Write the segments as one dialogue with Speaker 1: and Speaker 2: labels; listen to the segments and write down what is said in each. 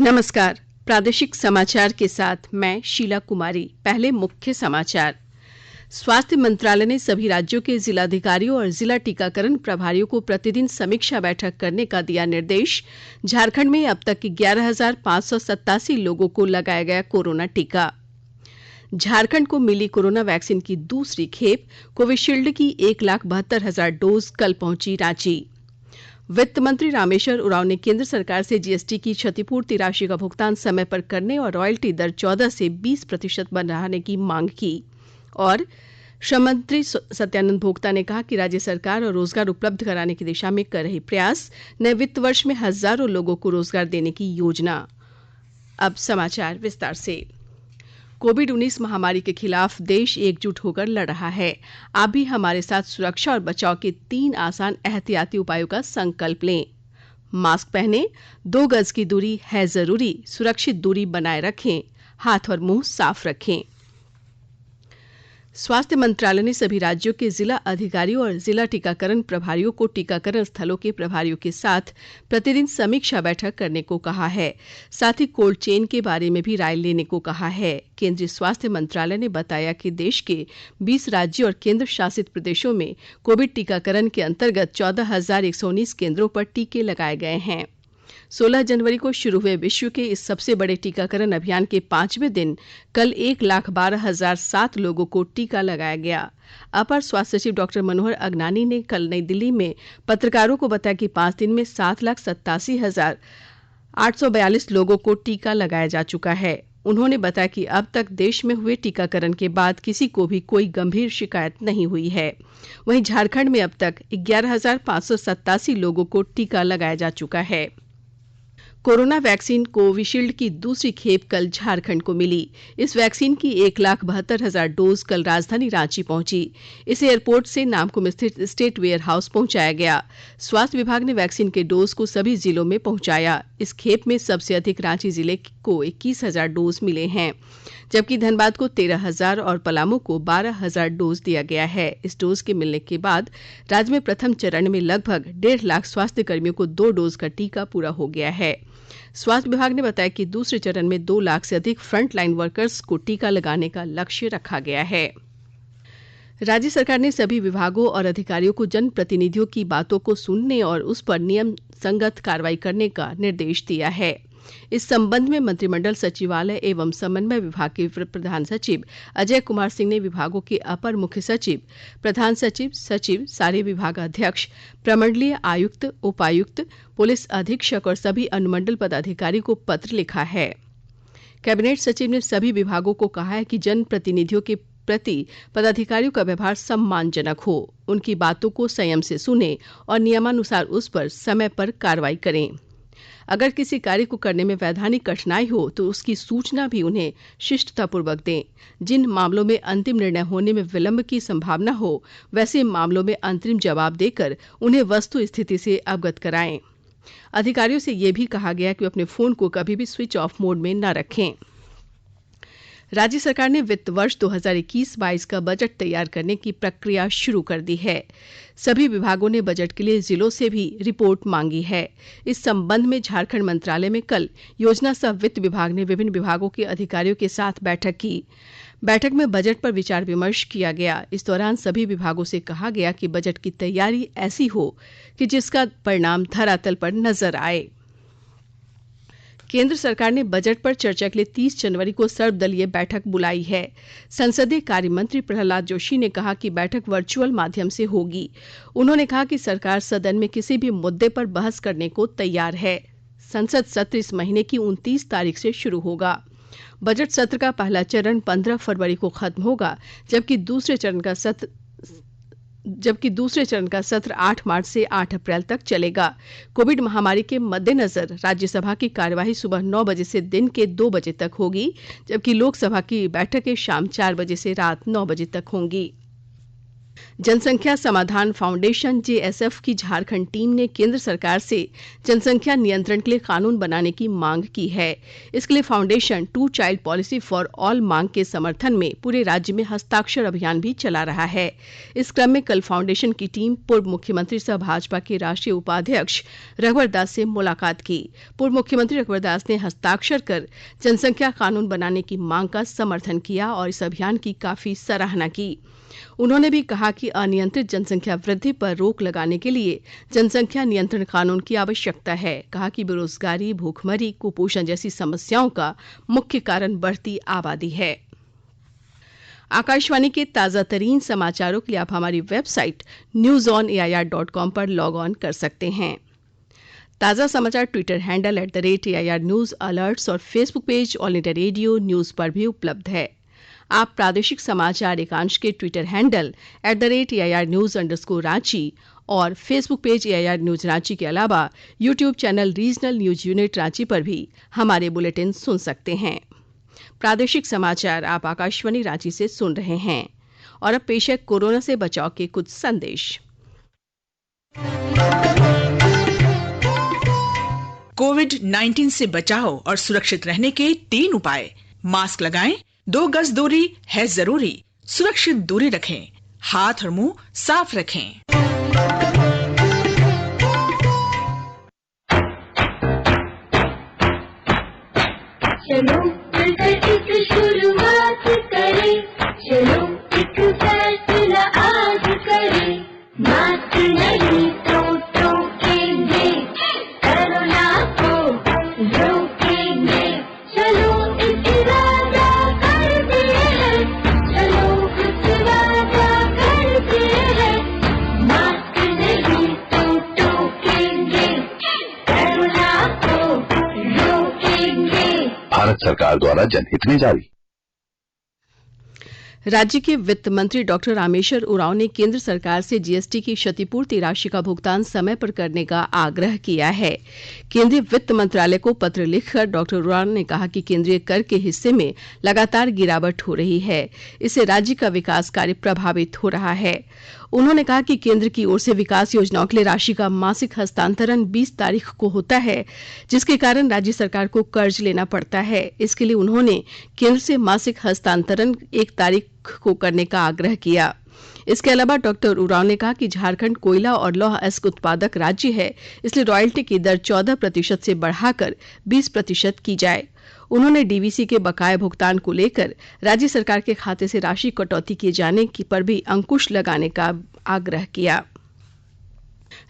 Speaker 1: नमस्कार। प्रादेशिक समाचार के साथ मैं शीला कुमारी। पहले मुख्य समाचार। स्वास्थ्य मंत्रालय ने सभी राज्यों के जिलाधिकारियों और जिला टीकाकरण प्रभारियों को प्रतिदिन समीक्षा बैठक करने का दिया निर्देश। झारखंड में अब तक 11,587 लोगों को लगाया गया कोरोना टीका। झारखंड को मिली कोरोना वैक्सीन की दूसरी खेप। कोविशील्ड की 1,72,000 डोज कल पहुंची रांची। वित्त मंत्री रामेश्वर उरांव ने केंद्र सरकार से जीएसटी की क्षतिपूर्ति राशि का भुगतान समय पर करने और रॉयल्टी दर 14 से 20% बढ़ाने की मांग की। और श्रम मंत्री सत्यानंद भोक्ता ने कहा कि राज्य सरकार और रोजगार उपलब्ध कराने की दिशा में कर रही प्रयास। नए वित्त वर्ष में हजारों लोगों को रोजगार देने की योजना। अब समाचार विस्तार से। कोविड-19 महामारी के खिलाफ देश एकजुट होकर लड़ रहा है। आप भी हमारे साथ सुरक्षा और बचाव के 3 आसान एहतियाती उपायों का संकल्प लें। मास्क पहनें, 2 गज की दूरी है जरूरी, सुरक्षित दूरी बनाए रखें, हाथ और मुंह साफ रखें। स्वास्थ्य मंत्रालय ने सभी राज्यों के जिला अधिकारियों और जिला टीकाकरण प्रभारियों को टीकाकरण स्थलों के प्रभारियों के साथ प्रतिदिन समीक्षा बैठक करने को कहा है। साथ ही कोल्ड चेन के बारे में भी राय लेने को कहा है। केंद्रीय स्वास्थ्य मंत्रालय ने बताया कि देश के 20 राज्यों और केंद्र शासित प्रदेशों में कोविड टीकाकरण के अंतर्गत 14,119 केंद्रों पर टीके लगाए गए हैं। 16 जनवरी को शुरू हुए विश्व के इस सबसे बड़े टीकाकरण अभियान के 5वें दिन कल 1,12,007 लोगों को टीका लगाया गया। अपर स्वास्थ्य सचिव डॉक्टर मनोहर अगनानी ने कल नई दिल्ली में पत्रकारों को बताया कि 5 दिन में 7,87,842 लोगों को टीका लगाया जा चुका है। उन्होंने बताया कि अब तक देश में हुए टीकाकरण के बाद किसी को भी कोई गंभीर शिकायत नहीं हुई है। वहीं झारखंड में अब तक 11,587 लोगों को टीका लगाया जा चुका है। कोरोना वैक्सीन कोविशील्ड की दूसरी खेप कल झारखंड को मिली। इस वैक्सीन की 1,72,000 डोज कल राजधानी रांची पहुंची। इसे एयरपोर्ट से नामकुम स्थित स्टेट वेयर हाउस पहुंचाया गया। स्वास्थ्य विभाग ने वैक्सीन के डोज को सभी जिलों में पहुंचाया। इस खेप में सबसे अधिक रांची जिले को 21,000 डोज मिले हैं, जबकि धनबाद को 13,000 और पलामू को 12,000 डोज दिया गया है। इस डोज के मिलने के बाद राज्य में प्रथम चरण में लगभग 1.5 लाख स्वास्थ्य कर्मियों को 2 डोज का टीका पूरा हो गया है। स्वास्थ्य विभाग ने बताया कि दूसरे चरण में 2 लाख से अधिक फ्रंट लाइन वर्कर्स को टीका लगाने का लक्ष्य रखा गया है। राज्य सरकार ने सभी विभागों और अधिकारियों को जनप्रतिनिधियों की बातों को सुनने और उस पर नियम संगत कार्रवाई करने का निर्देश दिया है। इस संबंध में मंत्रिमंडल सचिवालय एवं समन्वय विभाग के प्रधान सचिव अजय कुमार सिंह ने विभागों के अपर मुख्य सचिव, प्रधान सचिव, सचिव, सारे विभागाध्यक्ष, प्रमंडलीय आयुक्त, उपायुक्त, पुलिस अधीक्षक और सभी अनुमंडल पदाधिकारी को पत्र लिखा है। कैबिनेट सचिव ने सभी विभागों को कहा है कि जनप्रतिनिधियों के प्रति पदाधिकारियों का व्यवहार सम्मानजनक हो, उनकी बातों को संयम से सुने और नियमानुसार उस पर समय पर कार्रवाई करें। अगर किसी कार्य को करने में वैधानिक कठिनाई हो तो उसकी सूचना भी उन्हें शिष्टतापूर्वक दें। जिन मामलों में अंतिम निर्णय होने में विलंब की संभावना हो, वैसे मामलों में अंतरिम जवाब देकर उन्हें वस्तु स्थिति से अवगत कराएं। अधिकारियों से यह भी कहा गया कि वे अपने फोन को कभी भी स्विच ऑफ मोड में न रखें। राज्य सरकार ने वित्त वर्ष 2021-22 का बजट तैयार करने की प्रक्रिया शुरू कर दी है। सभी विभागों ने बजट के लिए जिलों से भी रिपोर्ट मांगी है। इस संबंध में झारखंड मंत्रालय में कल योजना सह वित्त विभाग ने विभिन्न विभागों के अधिकारियों के साथ बैठक की। बैठक में बजट पर विचार विमर्श किया गया। इस दौरान सभी विभागों से कहा गया कि बजट की तैयारी ऐसी हो कि जिसका परिणाम धरातल पर नजर आए। केंद्र सरकार ने बजट पर चर्चा के लिए 30 जनवरी को सर्वदलीय बैठक बुलाई है। संसदीय कार्य मंत्री प्रहलाद जोशी ने कहा कि बैठक वर्चुअल माध्यम से होगी। उन्होंने कहा कि सरकार सदन में किसी भी मुद्दे पर बहस करने को तैयार है। संसद सत्र इस महीने की 29 तारीख से शुरू होगा। बजट सत्र का पहला चरण 15 फरवरी को खत्म होगा, जबकि दूसरे चरण का सत्र 8 मार्च से 8 अप्रैल तक चलेगा। कोविड महामारी के मद्देनजर राज्यसभा की कार्यवाही सुबह 9 बजे से दिन के 2 बजे तक होगी, जबकि लोकसभा की बैठकें शाम 4 बजे से रात 9 बजे तक होंगी। जनसंख्या समाधान फाउंडेशन जेएसएफ की झारखंड टीम ने केंद्र सरकार से जनसंख्या नियंत्रण के लिए कानून बनाने की मांग की है। इसके लिए foundation 2 child policy for all मांग के समर्थन में पूरे राज्य में हस्ताक्षर अभियान भी चला रहा है। इस क्रम में कल फाउंडेशन की टीम पूर्व मुख्यमंत्री सह भाजपा के राष्ट्रीय उपाध्यक्ष रघुवर दास से मुलाकात की। पूर्व मुख्यमंत्री रघुवर दास ने हस्ताक्षर कर जनसंख्या कानून बनाने की मांग का समर्थन किया और इस अभियान की काफी सराहना की। उन्होंने भी कहा कि अनियंत्रित जनसंख्या वृद्धि पर रोक लगाने के लिए जनसंख्या नियंत्रण कानून की आवश्यकता है। कहा कि बेरोजगारी, भूखमरी, कुपोषण जैसी समस्याओं का मुख्य कारण बढ़ती आबादी है। आकाशवाणी के ताजा तरीन समाचारों के लिए आप हमारी वेबसाइट newsonair.com पर लॉग ऑन कर सकते हैं। ताजा समाचार Twitter handle @AIR news alerts और Facebook page All India Radio news पर भी उपलब्ध है। आप प्रादेशिक समाचार एकांश के ट्विटर हैंडल @AIR न्यूज_रांची और Facebook page AIR news Ranchi के अलावा YouTube channel regional news unit Ranchi पर भी हमारे बुलेटिन सुन सकते हैं। प्रादेशिक समाचार आप आकाशवाणी रांची से सुन रहे हैं और अब पेश है कोरोना से बचाव के कुछ संदेश।
Speaker 2: कोविड-19 से बचाव और सुरक्षित रहने के 3 उपाय। मास्क लगाएं, 2 गज दूरी है जरूरी, सुरक्षित दूरी रखें, हाथ और मुंह साफ रखें।
Speaker 3: चलो मिलकर एक शुरुआत करें, चलो एक फैसला आज करें, मास्क नहीं तो टोकेंगे, कोरोना को रोकेंगे, चलो एक वादा करते हैं, चलो कुछ वादा करते हैं, मास्क नहीं तो टोकेंगे, कोरोना को रोकेंगे।
Speaker 4: भारत सरकार द्वारा जनहित में जारी।
Speaker 1: राज्य के वित्त मंत्री डॉक्टर रामेश्वर उरांव ने केंद्र सरकार से जीएसटी की क्षतिपूर्ति राशि का भुगतान समय पर करने का आग्रह किया है। केंद्रीय वित्त मंत्रालय को पत्र लिखकर डॉक्टर उरांव ने कहा कि केंद्रीय कर के हिस्से में लगातार गिरावट हो रही है, इससे राज्य का विकास कार्य प्रभावित हो रहा है। उन्होंने कहा कि केंद्र की ओर से विकास योजनाओं के लिए राशि का मासिक हस्तांतरण 20 तारीख को होता है, जिसके कारण राज्य सरकार को कर्ज लेना पड़ता है। इसके लिए उन्होंने केंद्र से मासिक हस्तांतरण 1 तारीख को करने का आग्रह किया। इसके अलावा डॉक्टर उरांव ने कहा कि झारखंड कोयला और लौह अयस्क उत्पादक राज्य है, इसलिए रॉयल्टी की दर 14% से बढ़ाकर 20% की जाए। उन्होंने डीवीसी के बकाया भुगतान को लेकर राज्य सरकार के खाते से राशि कटौती किए जाने की पर भी अंकुश लगाने का आग्रह किया।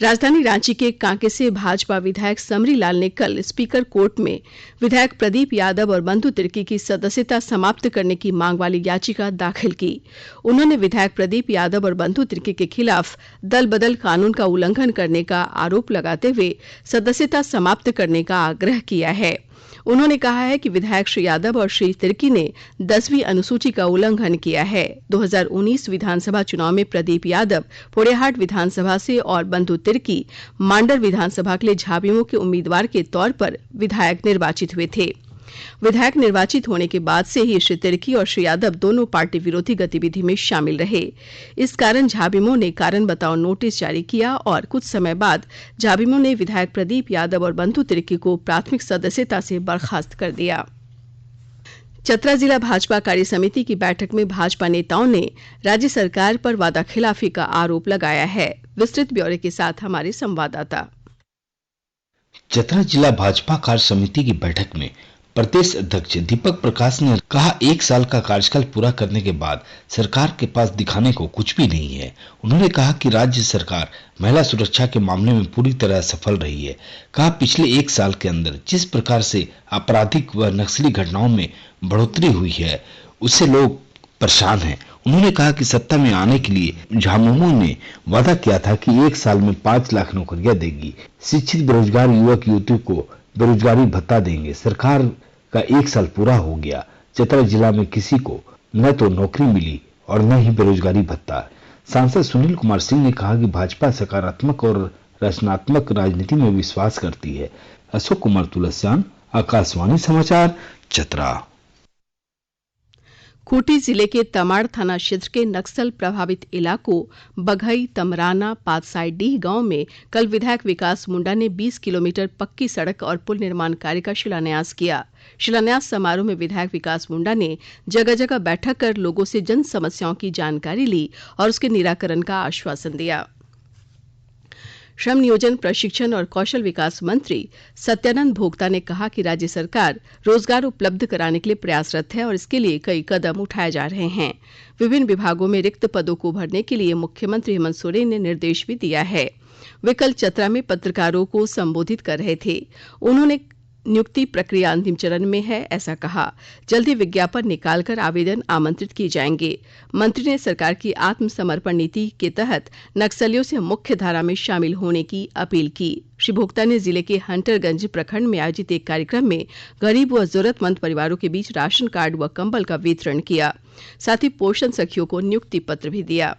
Speaker 1: राजधानी रांची के कांके से भाजपा विधायक समरी लाल ने कल स्पीकर कोर्ट में विधायक प्रदीप यादव और बंधु तिर्की की सदस्यता समाप्त करने की मांग वाली याचिका दाखिल की। उन्होंने विधायक प्रदीप यादव और बंधु तिर्की के खिलाफ दल बदल कानून का उल्लंघन करने का आरोप लगाते हुए सदस्यता समाप्त करने का आग्रह किया है। उन्होंने कहा है कि विधायक श्री यादव और श्री तिर्की ने 10वीं अनुसूची का उल्लंघन किया है। 2019 विधानसभा चुनाव में प्रदीप यादव पोड़ैयाहाट विधानसभा से और बंधु तिर्की मांडर विधानसभा के लिए झाविमो के उम्मीदवार के तौर पर विधायक निर्वाचित हुए थे। विधायक निर्वाचित होने के बाद से ही श्री तिर्की और श्री यादव दोनों पार्टी विरोधी गतिविधि में शामिल रहे। इस कारण झाविमो ने कारण बताओ नोटिस जारी किया और कुछ समय बाद झाविमो ने विधायक प्रदीप यादव और बंधु तिर्की को प्राथमिक सदस्यता से बर्खास्त कर दिया। चतरा जिला भाजपा कार्य समिति की बैठक में भाजपा नेताओं ने राज्य सरकार पर वादाखिलाफी का आरोप लगाया है। विस्तृत ब्यौरे के साथ हमारे संवाददाता।
Speaker 5: चतरा जिला भाजपा कार्य समिति की बैठक में प्रदेश अध्यक्ष दीपक प्रकाश ने कहा 1 साल का कार्यकाल पूरा करने के बाद सरकार के पास दिखाने को कुछ भी नहीं है। उन्होंने कहा कि राज्य सरकार महिला सुरक्षा के मामले में पूरी तरह सफल रही है। कहा पिछले 1 साल के अंदर जिस प्रकार से आपराधिक व नक्सली घटनाओं में बढ़ोतरी हुई है उससे लोग परेशान हैं। उन्होंने कहा कि सत्ता में आने के लिए झामुमो ने वादा किया था कि 1 साल में 5 लाख नौकरियां देगी, शिक्षित बेरोजगार युवक युवतियों को बेरोजगारी भत्ता देंगे। सरकार का 1 साल पूरा हो गया, चतरा जिला में किसी को न तो नौकरी मिली और न ही बेरोजगारी भत्ता। सांसद सुनील कुमार सिंह ने कहा कि भाजपा सकारात्मक और रचनात्मक राजनीति में विश्वास करती है। अशोक कुमार तुलसियान, आकाशवाणी समाचार, चतरा।
Speaker 1: खूंटी जिले के तमाड़ थाना क्षेत्र के नक्सल प्रभावित इलाकों बघई, तमराना, पातसाईडीह गांव में कल विधायक विकास मुंडा ने 20 किलोमीटर पक्की सड़क और पुल निर्माण कार्य का शिलान्यास किया। शिलान्यास समारोह में विधायक विकास मुंडा ने जगह जगह बैठक कर लोगों से जन समस्याओं की जानकारी ली और उसके निराकरण का आश्वासन दिया। श्रम नियोजन, प्रशिक्षण और कौशल विकास मंत्री सत्यानंद भोक्ता ने कहा कि राज्य सरकार रोजगार उपलब्ध कराने के लिए प्रयासरत है और इसके लिए कई कदम उठाए जा रहे हैं। विभिन्न विभागों में रिक्त पदों को भरने के लिए मुख्यमंत्री हेमंत सोरेन ने निर्देश भी दिया है। वे कल चतरा में पत्रकारों को संबोधित कर रहे थे। उन्होंने नियुक्ति प्रक्रिया अंतिम चरण में है ऐसा कहा। जल्दी विज्ञापन निकालकर आवेदन आमंत्रित किए जाएंगे। मंत्री ने सरकार की आत्मसमर्पण नीति के तहत नक्सलियों से मुख्य धारा में शामिल होने की अपील की। श्री भोक्ता ने जिले के हंटरगंज प्रखंड में आयोजित एक कार्यक्रम में गरीब व जरूरतमंद परिवारों के बीच राशन कार्ड व कंबल का वितरण किया। साथ ही पोषण सखियों को नियुक्ति पत्र भी दिया।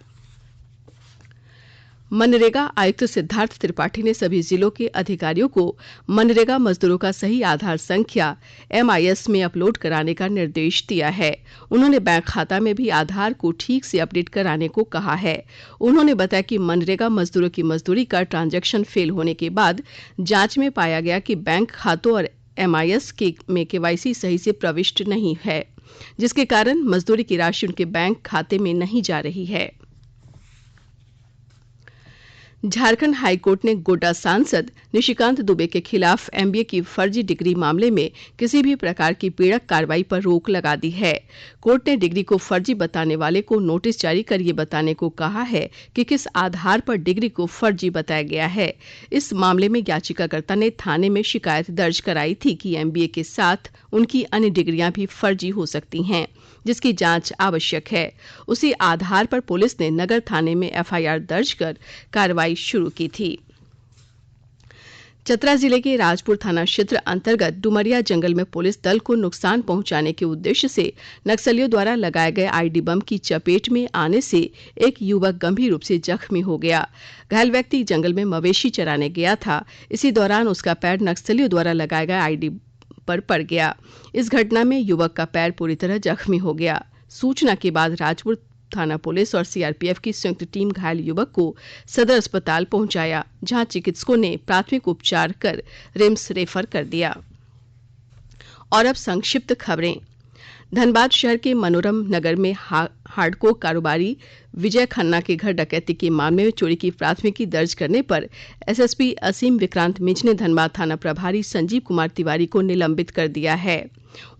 Speaker 1: मनरेगा आयुक्त सिद्धार्थ त्रिपाठी ने सभी जिलों के अधिकारियों को मनरेगा मजदूरों का सही आधार संख्या MIS में अपलोड कराने का निर्देश दिया है। उन्होंने बैंक खाता में भी आधार को ठीक से अपडेट कराने को कहा है। उन्होंने बताया कि मनरेगा मजदूरों की मजदूरी का ट्रांजैक्शन फेल होने के बाद जांच में पाया गया कि बैंक खातों और MIS में KYC सही से प्रविष्ट नहीं है, जिसके कारण मजदूरी की राशि उनके बैंक खाते में नहीं जा रही है। झारखंड हाईकोर्ट ने गोड्डा सांसद निशिकांत दुबे के खिलाफ MBA की फर्जी डिग्री मामले में किसी भी प्रकार की पीड़क कार्रवाई पर रोक लगा दी है। कोर्ट ने डिग्री को फर्जी बताने वाले को नोटिस जारी कर ये बताने को कहा है कि किस आधार पर डिग्री को फर्जी बताया गया है। इस मामले में याचिकाकर्ता ने थाने में शिकायत दर्ज कराई थी कि MBA के साथ उनकी अन्य डिग्रियां भी फर्जी हो सकती हैं, जिसकी जांच आवश्यक है। उसी आधार पर पुलिस ने नगर थाने में FIR दर्ज कर कार्रवाई शुरू की थी। चतरा जिले के राजपुर थाना क्षेत्र अंतर्गत डुमरिया जंगल में पुलिस दल को नुकसान पहुंचाने के उद्देश्य से नक्सलियों द्वारा लगाए गए ID बम की चपेट में आने से एक युवक गंभीर रूप से जख्मी हो गया। घायल व्यक्ति जंगल में मवेशी चराने गया था। इसी दौरान उसका पैर नक्सलियों द्वारा लगाए गए ID पर पड़ गया। इस घटना में युवक का पैर पूरी तरह जख्मी हो गया। सूचना के बाद राजपुर थाना पुलिस और CRPF की संयुक्त टीम घायल युवक को सदर अस्पताल पहुंचाया, जहां चिकित्सकों ने प्राथमिक उपचार कर रिम्स रेफर कर दिया। और अब संक्षिप्त खबरें। धनबाद शहर के मनोरम नगर में हार्डकोर कारोबारी विजय खन्ना के घर डकैती के मामले में चोरी की प्राथमिकी दर्ज करने पर SSP असीम विक्रांत मिंज ने धनबाद थाना प्रभारी संजीव कुमार तिवारी को निलंबित कर दिया है।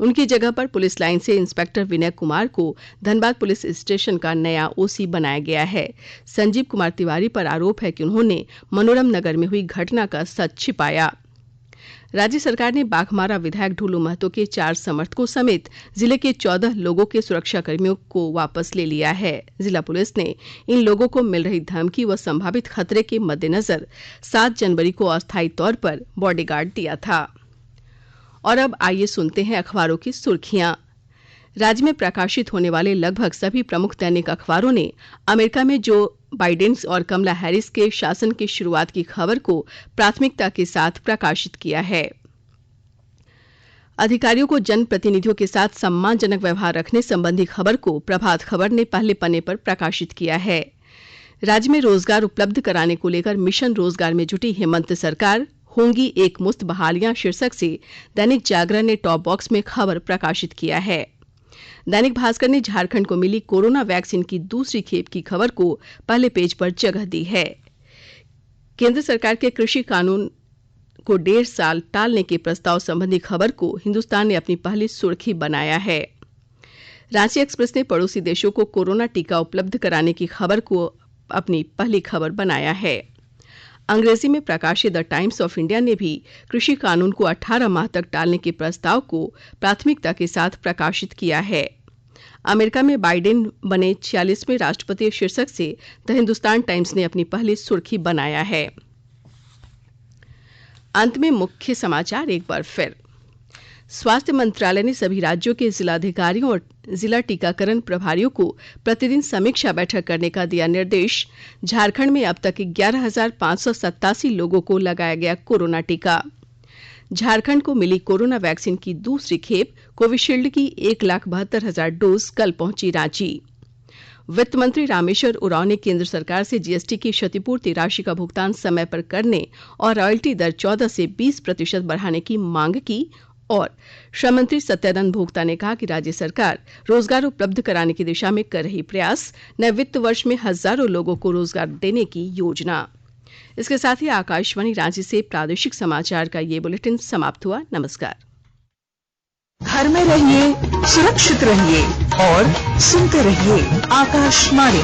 Speaker 1: उनकी जगह पर पुलिस लाइन से इंस्पेक्टर विनय कुमार को धनबाद पुलिस स्टेशन का नया OC बनाया गया है। संजीव कुमार तिवारी पर आरोप है कि उन्होंने मनोरम नगर में हुई घटना का सच छिपाया। राज्य सरकार ने बाघमारा विधायक ढूलू महतो के 4 समर्थकों समेत जिले के 14 लोगों के सुरक्षा कर्मियों को वापस ले लिया है। जिला पुलिस ने इन लोगों को मिल रही धमकी व संभावित खतरे के मद्देनजर 7 जनवरी को अस्थायी तौर पर बॉडीगार्ड दिया था। और अब आइए सुनते हैं अखबारों की सुर्खियां। राज्य में प्रकाशित होने वाले लगभग सभी प्रमुख दैनिक अखबारों ने अमेरिका में जो बाइडेन और कमला हैरिस के शासन की शुरुआत की खबर को प्राथमिकता के साथ प्रकाशित किया है। अधिकारियों को जनप्रतिनिधियों के साथ सम्मानजनक व्यवहार रखने संबंधी खबर को प्रभात खबर ने पहले पन्ने पर प्रकाशित किया है। राज्य में रोजगार उपलब्ध कराने को लेकर मिशन रोजगार में जुटी हेमंत सरकार, होंगी एक मुफ्त बहालियां शीर्षक से दैनिक जागरण ने टॉप बॉक्स में खबर प्रकाशित किया है। दैनिक भास्कर ने झारखंड को मिली कोरोना वैक्सीन की दूसरी खेप की खबर को पहले पेज पर जगह दी है। केंद्र सरकार के कृषि कानून को 1.5 साल टालने के प्रस्ताव संबंधी खबर को हिंदुस्तान ने अपनी पहली सुर्खी बनाया है। रांची एक्सप्रेस ने पड़ोसी देशों को कोरोना टीका उपलब्ध कराने की खबर को अपनी पहली खबर बनाया है। अंग्रेजी में प्रकाशित द टाइम्स ऑफ इंडिया ने भी कृषि कानून को 18 माह तक टालने के प्रस्ताव को प्राथमिकता के साथ प्रकाशित किया है। अमेरिका में बाइडेन बने 46वें राष्ट्रपति शीर्षक से द हिंदुस्तान टाइम्स ने अपनी पहली सुर्खी बनाया है। अंत में मुख्य समाचार एक बार फिर। स्वास्थ्य मंत्रालय ने सभी राज्यों के जिलाधिकारियों और जिला टीकाकरण प्रभारियों को प्रतिदिन समीक्षा बैठक करने का दिया निर्देश। झारखंड में अब तक 11,587 लोगों को लगाया गया कोरोना टीका। झारखंड को मिली कोरोना वैक्सीन की दूसरी खेप कोविशील्ड की 1,72,000 डोज कल पहुंची रांची। वित्त मंत्री रामेश्वर उरांव ने केंद्र सरकार से जीएसटी की क्षतिपूर्ति राशि का भुगतान समय पर करने और रॉयल्टी दर 14 से 20% बढ़ाने की मांग की। और श्रम मंत्री सत्यानंद भोक्ता ने कहा कि राज्य सरकार रोजगार उपलब्ध कराने की दिशा में कर रही प्रयास, नए वित्त वर्ष में हजारों लोगों को रोजगार देने की योजना। इसके साथ ही आकाशवाणी रांची से प्रादेशिक समाचार का ये बुलेटिन समाप्त हुआ। नमस्कार।
Speaker 2: घर में रहिए, सुरक्षित रहिए और सुनते रहिए आकाशवाणी।